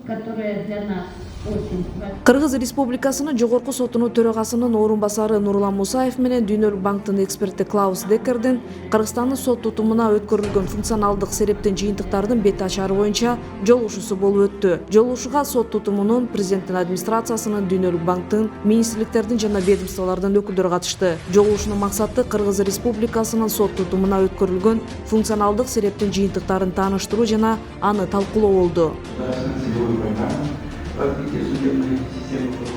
которые для нас очень важны. Кыргыз Республикасынын Жогорку сотунун төрагасынын орун басары Нурлан Мусаев менен Дүйнөлүк банктын эксперти Клаус Деккердин Кыргызстандын сот тутумуна өткөрүлгөн функционалдык серептин жыйынтыктардын бет ачары боюнча жолугушуусу болуп өттү. Жолугушууга сот тутумунун, президенттин администрациясынын, Дүйнөлүк банктын, министрликтердин жана ведомстволордун өкүлдөрү катышты. Жолугушуунун максаты Кыргыз Республикасынын сот тутумуна өткөрүлгөн функционалдык серептин жыйынтыктарын тааныштыруу жана аны талкуулоо болду.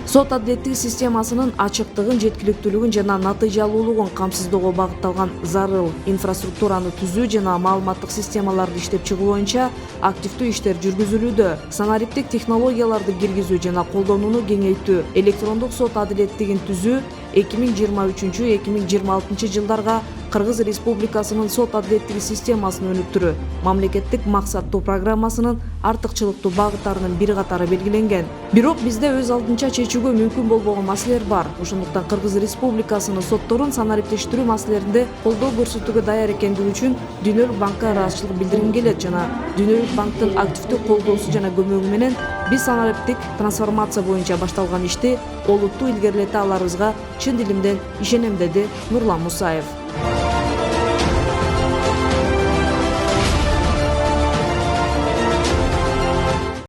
Сот адилеттик системасынын ачыктыгын, жеткиликтүүлүгүн жана натыйжалуулугун камсыздоого багытталган зарыл инфраструктураны түзүү жана маалыматтык системаларды иштеп чыгуу боюнча активдүү иштер жүргүзүлүүдө. Санариптик технологияларды киргизүү жана колдонууну кеңейтүү, электрондук сот адилеттигин түзүү 2023-2026 жылдарга Кыргыз Республикасынын сот адилеттиги системасын өнүктүрүү, мамлекеттик максаттуу программасынын артыкчылыктуу багыттарынын бир катары белгиленген. Бирок бизде өз алдынча чечүүгө мүмкүн болбогон маселелер бар. Ошондуктан Кыргыз Республикасынын сотторун санариптештирүү маселелеринде колдоо көрсөтүүгө даяр экендиги үчүн Дүйнөлүк банкка ыраазычылык билдиргим келет жана Дүйнөлүк банктын активдүү колдоосу жана көмөгү менен биз санариптик трансформация боюнча башталган ишти олуттуу илгерилете аларыбызга чын дилимден ишенем, деди Нурлан Мусаев.